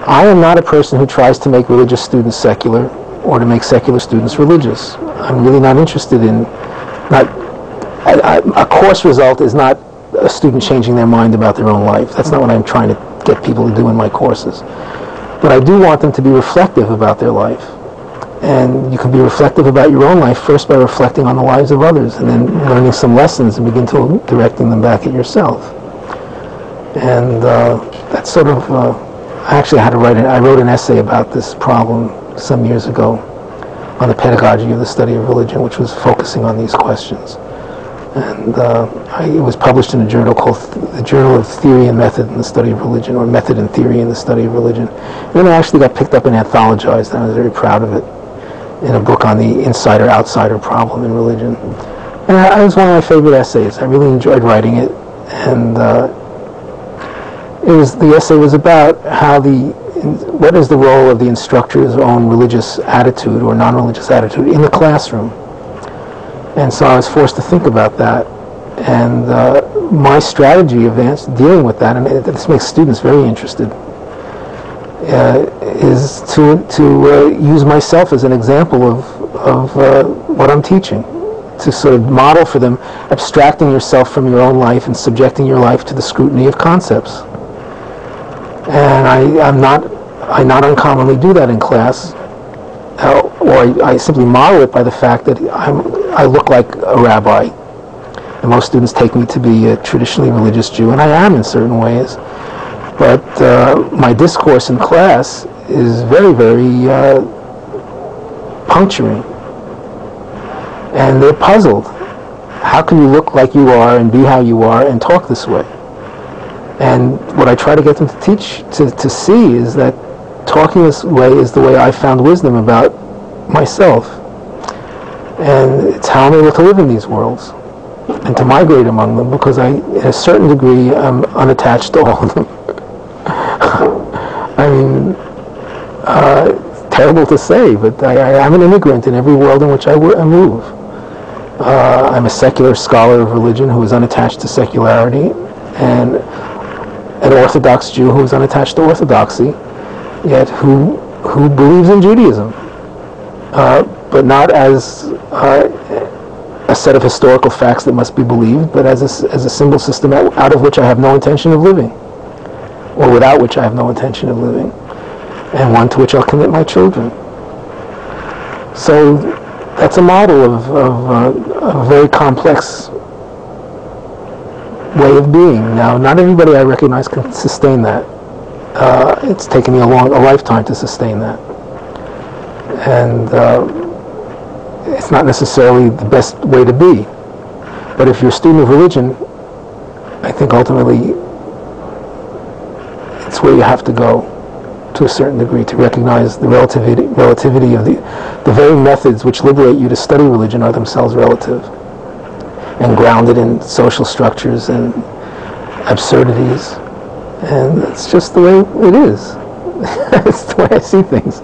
I am not a person who tries to make religious students secular or to make secular students religious. I'm really not interested in, a course result is not a student changing their mind about their own life. That's not what I'm trying to get people to do in my courses. But I do want them to be reflective about their life. And you can be reflective about your own life first by reflecting on the lives of others, and then learning some lessons and begin to directing them back at yourself. And that's sort of, I actually had to I wrote an essay about this problem some years ago on the pedagogy of the study of religion, which was focusing on these questions. And it was published in a journal called the Journal of Theory and Method in the Study of Religion, or Method and Theory in the Study of Religion. And then it actually got picked up and anthologized, and I was very proud of it, in a book on the insider-outsider problem in religion. And it was one of my favorite essays. I really enjoyed writing it, and the essay was about how what is the role of the instructor's own religious attitude or non-religious attitude in the classroom. And so I was forced to think about that. And my strategy of dealing with that, and this makes students very interested, is to use myself as an example of what I'm teaching, to sort of model for them abstracting yourself from your own life and subjecting your life to the scrutiny of concepts. And I not uncommonly do that in class, or I simply model it by the fact that I look like a rabbi, and most students take me to be a traditionally religious Jew, and I am in certain ways. But my discourse in class is very, very puncturing. And they're puzzled. How can you look like you are and be how you are and talk this way? And what I try to get them to to see is that talking this way is the way I found wisdom about myself. And it's how I'm able to live in these worlds and to migrate among them, because in a certain degree, I'm unattached to all of them. I mean, terrible to say, but I'm an immigrant in every world in which I move. I'm a secular scholar of religion who is unattached to secularity, and an Orthodox Jew who is unattached to orthodoxy, yet who believes in Judaism, but not as a set of historical facts that must be believed, but as a symbol system out of which I have no intention of living, or without which I have no intention of living, and one to which I'll commit my children. So that's a model of a very complex way of being. Now, not everybody I recognize can sustain that. It's taken me a lifetime to sustain that. And it's not necessarily the best way to be. But if you're a student of religion, I think ultimately it's where you have to go to a certain degree to recognize the relativity of the very methods which liberate you to study religion are themselves relative and grounded in social structures and absurdities. And it's just the way it is. It's the way I see things.